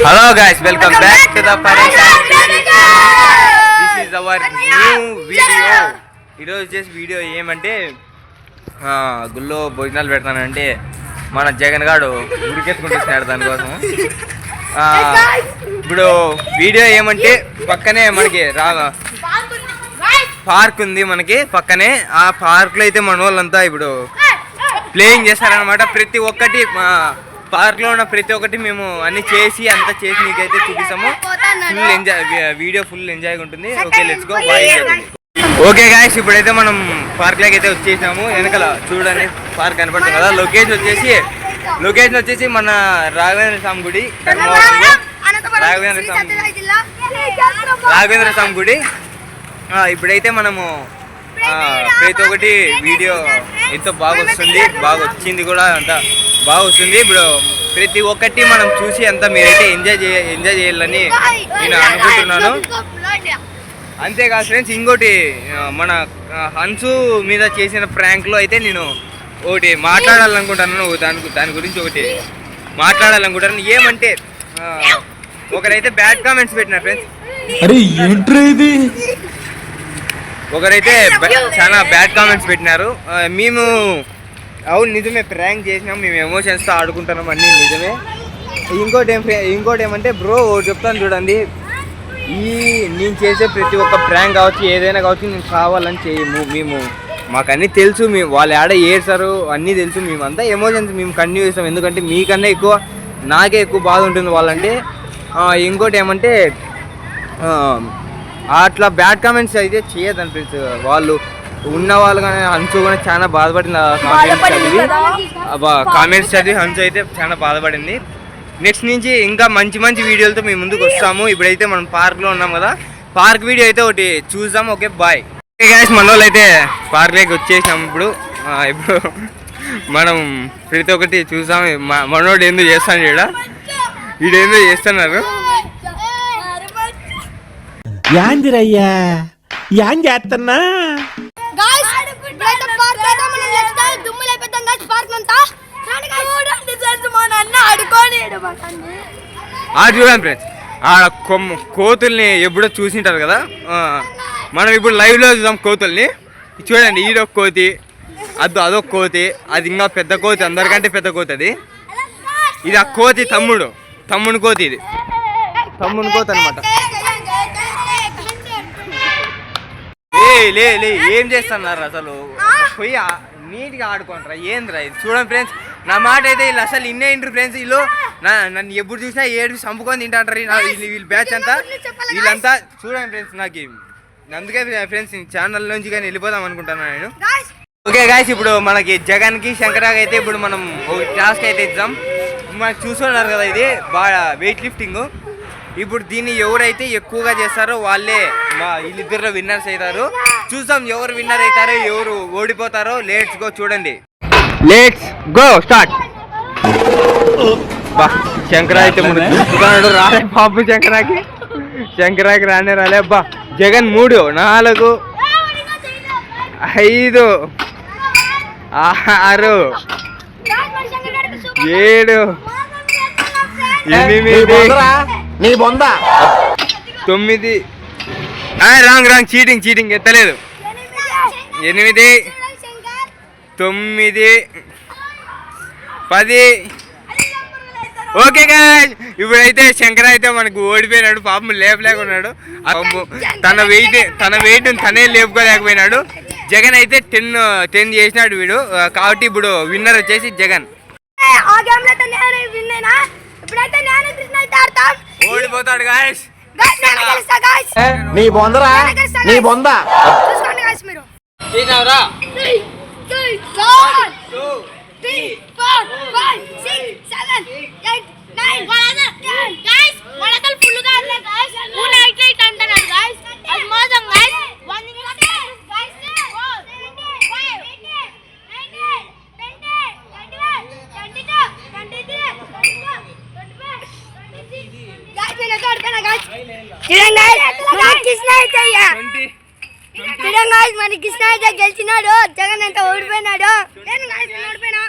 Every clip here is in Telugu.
Hello guys, welcome back to the Paresan Video. This is our new video. ఈరోజు చేసే వీడియో ఏమంటే గుళ్ళో భోజనాలు పెడతానంటే మన జగన్ గాడు ఉరికెత్తుకుంటున్నాడు దానికోసం. ఇప్పుడు వీడియో ఏమంటే పక్కనే మనకి పార్క్ ఉంది మనకి పక్కనే. ఆ పార్క్లో అయితే మన వాళ్ళంతా ఇప్పుడు ప్లేయింగ్ చేస్తారనమాట. ప్రతి ఒక్కటి పార్క్లో ఉన్న ప్రతి ఒక్కటి మేము అన్ని చేసి అంతా చేసి మీకైతే చూపిస్తాము. ఫుల్ ఎంజాయ్, వీడియో ఫుల్ ఎంజాయ్గా ఉంటుంది. Okay, let's go. Bye. Okay guys, ఇప్పుడైతే మనం పార్క్లోకి అయితే వచ్చేసాము. వెనకాల చూడండి పార్క్ కనపడుతుంది కదా. లొకేషన్ వచ్చేసి మన రాఘవేంద్ర స్వామి గుడి, రాఘవేంద్ర స్వామి గుడి. ఇప్పుడైతే మనము ప్రతి ఒక్కటి వీడియో ఎంతో బాగా వస్తుంది, బాగా వచ్చింది కూడా, అంతా బాగా వస్తుంది. ఇప్పుడు ప్రతి ఒక్కటి మనం చూసి అంతా మీరైతే ఎంజాయ్ చేయాలని నేను అనుకుంటున్నాను. అంతేకాదు ఫ్రెండ్స్, ఇంకోటి మన హన్సు మీద చేసిన ప్రాంక్లో అయితే నేను ఒకటి మాట్లాడాలనుకుంటున్నాను. దాని గురించి ఒకటి మాట్లాడాలనుకుంటున్నాను. ఏమంటే ఒకరైతే బ్యాడ్ కామెంట్స్ పెట్టినారు ఫ్రెండ్స్. ఒకరైతే చాలా బ్యాడ్ కామెంట్స్ పెట్టినారు. మేము అవును నిజమే, ప్రాంక్ చేసినాం, మేము ఎమోషన్స్తో ఆడుకుంటున్నాం, అన్నీ నిజమే. ఇంకోటి ఏమంటే బ్రో చెప్తాను చూడండి, నేను చేసే ప్రతి ఒక్క ప్రాంక్ కావచ్చు, ఏదైనా కావచ్చు, నేను కావాలని చేయము. మేము మాకు అన్నీ తెలుసు, మేము వాళ్ళు ఆడ ఏడ్చారు అన్నీ తెలుసు. మేమంతా ఎమోషన్స్ మేము కంటిన్యూ చేస్తాం, ఎందుకంటే మీకన్నా ఎక్కువ నాకే ఎక్కువ బాధ ఉంటుంది వాళ్ళంటే. ఇంకోటి ఏమంటే అట్లా బ్యాడ్ కామెంట్స్ అయితే చేయదని ఫ్రెండ్స్. వాళ్ళు ఉన్న వాళ్ళు కానీ హన్సు కూడా చాలా బాధపడింది. కామెంట్స్ చదివి హన్సు అయితే చాలా బాధపడింది. నెక్స్ట్ నుంచి ఇంకా మంచి మంచి వీడియోలతో మేము ముందుకు వస్తాము. ఇప్పుడైతే మనం పార్క్లో ఉన్నాం కదా, పార్క్ వీడియో అయితే ఒకటి చూద్దాం. Okay, bye. ఓకే గాయ్స్, మన వాళ్ళు అయితే పార్క్లోకి వచ్చేసాము. ఇప్పుడు మనం ప్రతి ఒక్కటి చూసాం. మనోడు ఏందో చేస్తాను, వీడేందో చేస్తున్నారు. యాందిరయ్యా యాన్ చేస్తున్నా చూడండి ఫ్రెండ్స్, ఆడ కోతుల్ని ఎప్పుడో చూసింటారు కదా. మనం ఇప్పుడు లైవ్లో చూద్దాం కోతుల్ని. చూడండి, ఈడొక కోతి, అదొక కోతి, అది ఇంకా పెద్ద కోతి, అందరికంటే పెద్ద కోతి అది. ఇది ఆ కోతి తమ్ముడు కోతి, ఇది తమ్ముడు కోతి అనమాట. లే ఏం చేస్తున్నారు అసలు? పోయి నీట్గా ఆడుకుంటారా ఏంద్రా ఇది? చూడండి ఫ్రెండ్స్, నా మాట అయితే వీళ్ళు అసలు ఇన్నే ఇంటారు ఫ్రెండ్స్. వీళ్ళు నన్ను ఎప్పుడు చూసినా ఏడు చంపుకొని తింటాంటారు వీళ్ళు బ్యాచ్ అంతా. వీళ్ళంతా చూడండి ఫ్రెండ్స్, నాకు అందుకే ఫ్రెండ్స్ ఛానల్ నుంచి కానీ వెళ్ళిపోదాం అనుకుంటున్నాను నేను. ఓకే గాయ్స్, ఇప్పుడు మనకి జగన్కి శంకరాకి అయితే ఇప్పుడు మనం ఒక టాస్క్ అయితే ఇద్దాం. మనకు చూస్తున్నారు కదా, ఇది బాగా వెయిట్ లిఫ్టింగ్. ఇప్పుడు దీన్ని ఎవరైతే ఎక్కువగా చేస్తారో వాళ్ళే వీళ్ళిద్దరు విన్నర్స్ అవుతారు. చూద్దాం ఎవరు విన్నర్ అవుతారో, ఎవరు ఓడిపోతారో. లెట్స్ గో, చూడండి. Let's go, start. శంకర అయితే రాలే పాపం, శంకరాకి రాలే. అబ్బా జగన్ 3, 4, 5, 6, 7, 8, 9. రాంగ్ చీటింగ్ ఎత్తలేదు. 8, 9, 10. ఓకే గాయ్స్, ఇప్పుడైతే శంకర్ అయితే మనకు ఓడిపోయినాడు. పాపం లేపలేకున్నాడు. తన వెయిట్ తనే లేపుకోలేకపోయినాడు. జగన్ అయితే 10 చేసినాడు వీడు. కాబట్టి ఇప్పుడు విన్నర్ వచ్చేసి జగన్. ఓడిపోతాడు గాయ్స్. నీ బొందరా, నీ బొంద చేసినావురా. 3, 2, 3, 4, 5, 6, 7, 8, 9. Guys, మనకల్ ఫుల్ గా ఉంది guys. ఊన ఇట్లా అంటున్నారు guys. అది మోసం guys. 1 minute guys. 4, 5, 19, 20, 21, 22, 23, 24, 25, 26. Guys, నేను తోడుపేనా guys. చూడండి guys, కృష్ణ అయితే చూడండి guys, మన కృష్ణ అయితే గెలిచినాడు. జగన్ అంతా ఓడిపోయినాడు. నేను guys ఓడిపోయినా.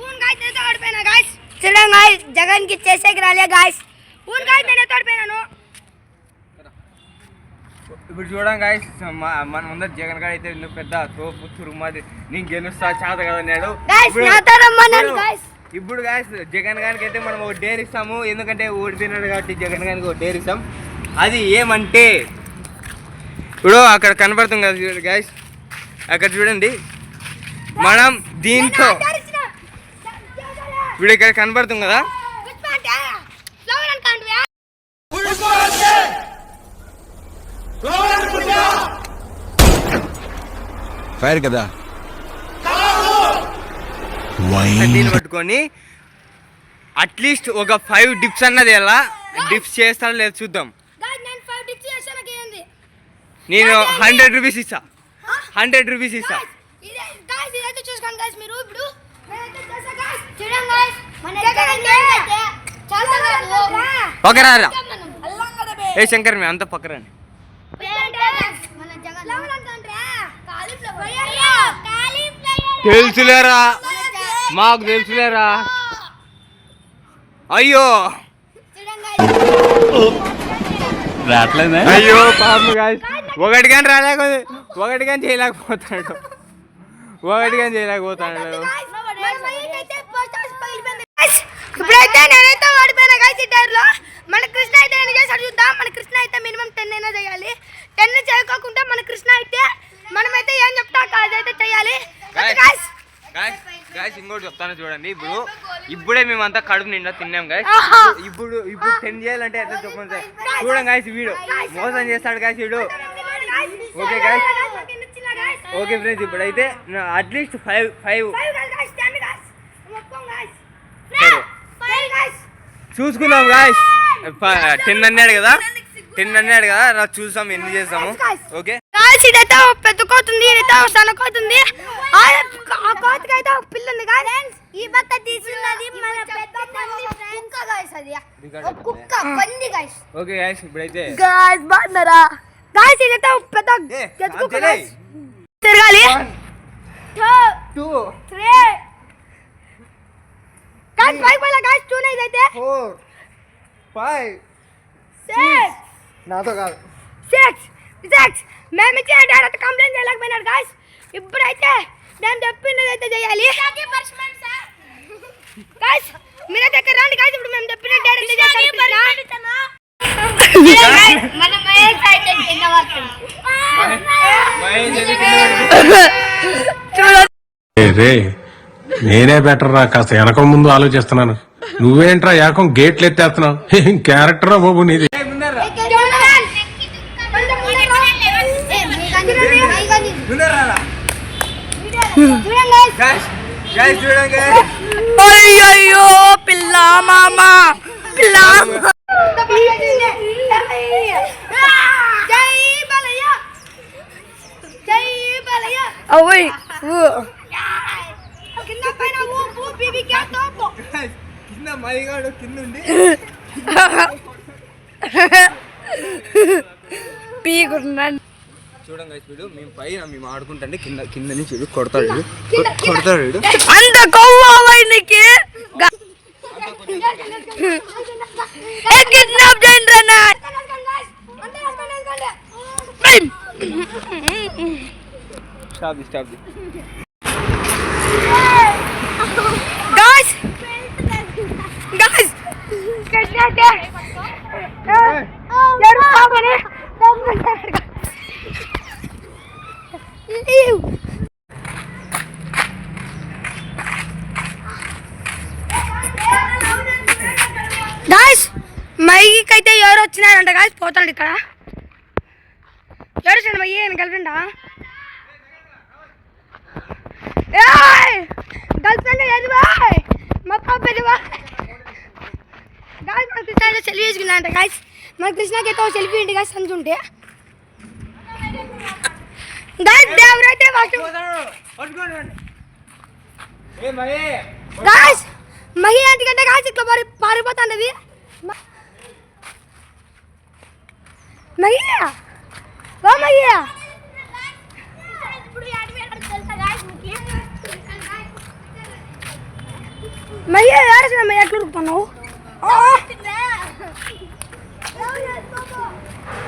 ఊన్ guys అయితే ఓడిపోయినా guys. చూడండి guys. జగన్ కి చేసేకి రాలే గాయస్ ఊన్ గాయస్ నేను తోడిపోయినాను ఇప్పుడు చూడండి గాయస్ మన ముందర జగన్ గారు అయితే పెద్ద తోపు తురుమాది నేను గెలుస్తా చేత కదా అన్నాడు ఇప్పుడు గాయస్ జగన్ గారికి అయితే మనం ఒక డేర్ ఇస్తాము ఎందుకంటే ఓడిపోయినాడు కాబట్టి జగన్ గారికి ఒక డేర్ ఇస్తాం అది ఏమంటే ఇప్పుడు అక్కడ కనబడుతుంది కదా గాయస్ అక్కడ చూడండి మనం దీంతో ఇప్పుడు ఇక్కడ కనబడుతుంది కదా ఫైర్ కదా దీన్ని పట్టుకొని అట్లీస్ట్ ఒక 5 డిప్స్ అన్నది ఎలా డిప్స్ చేస్తాను లేదు చూద్దాం నేను 100 రూపీస్ ఇస్తా 100 రూపీస్ ఇస్తా పక్కరా ఏ శంకర్ మీ అంత పక్కరండి తెలుసులేరా మాకు తెలుసులేరా అయ్యో రావట్లేదా అయ్యో పాపం గాయస్ ఒకటి కానీ రాలేకపోతే ఒకటి కానీ చేయలేకపోతాడు ఇప్పుడైతే నేనైతే వాడిపోయినా గాయస్ ఈ టైర్లో మన కృష్ణ అయితే ఏం చేశాడు చూద్దాం మన కృష్ణ అయితే మినిమం 10 అయినా చేయాలి 10 చేయకోకుండా మన కృష్ణ అయితే మనమైతే ఏం చెప్తా అదైతే చేయాలి గాయస్ ఇంకోటి చెప్తాను చూడండి ఇప్పుడే మేమంతా కడుపు నిండా తిన్నాం గాయస్ ఇప్పుడు 10 చేయాలంటే ఎట్లా చెప్పండి సార్ చూడండి గాయస్ వీడు మోసం చేస్తాడు గాయస్ వీడు ఓకే గాయస్ ఓకే ఫ్రెండ్స్ ఇప్పుడైతే అట్లీస్ట్ 5 చూసుకుందాం గాయస్ 10 అన్నాడు కదా చూసాం ఎన్ని చేస్తాము ఓకే ఇదైతే పెద్ద కోతుంది ఇదైతే సన్నకోతుంది ఆ కోతికి అయితే ఒక పిల్ల ఉంది గాయస్ ఈ బట్ట తీసుకున్నది మన పెద్ద కుక్క గాయస్ అది కుక్క పంది గాయస్ ఓకే గాయస్ ఇప్పుడైతే గాయస్ బాగున్నారా గాయస్ ఇదైతే పెద్ద కుక్క గాయస్ తిరగాలి 2 3 గాయస్ 5 పోలా గాయస్ 2 ఇదైతే 4 5 6 నాతో కాదు 6 మేము ఇచ్చిన డైరెక్ట్ కంప్లైంట్ చేయలేకపోయినాడు గాయస్ ఇప్పుడైతే నేను చెప్పిందైతే చేయాలి గాయస్ మీరు దగ్గర రండి గాయస్ ఇప్పుడు మేము చెప్పిన డైరెక్ట్ రే నేనే బెటర్ రా కాస్త వెనక ముందు ఆలోచిస్తున్నాను నువ్వేంట్రా ఏకం గేట్లు ఎత్తేస్తున్నావు క్యారెక్టరా బాబు నీది అయ్యో పిల్ల మామ పిల్ల ఓయ్ కింద పైన కింద మైగాడు కింద ఉండి పీకున్నాను చూడండి చూడు మేము ఆడుకుంటే కింద నుంచి చూడు కొడతాడు అంత కొవ్వకి కిడ్నాప్ చేయండి రా స్టాప్ guys మైకి అయితే ఎవరు వచ్చినారంట గాయస్ పోతాడు ఇక్కడ ఎవరు వచ్చాడు మయ్యి గర్ల్ ఫ్రెండా గర్ల్ ఫ్రెండ్ ఏది బాయ్ మొత్తం పెద్ద గాయస్ మన కృష్ణ సెల్ఫీ తీసుకున్నా అంట గాయస్ మన కృష్ణకి అయితే సెల్ఫీ ఏంటి గాయస్ సంచుంటే గాయస్ దేవరైతే గాయస్ మహి ఎందుకంటే గాయస్ ఇట్లా పారిపోతాండవి మహిళ ఓ మహిళ మహిళ ఏడుస్తున్నా ఎట్లా ఉడుకుతున్నావు Love you, Papa.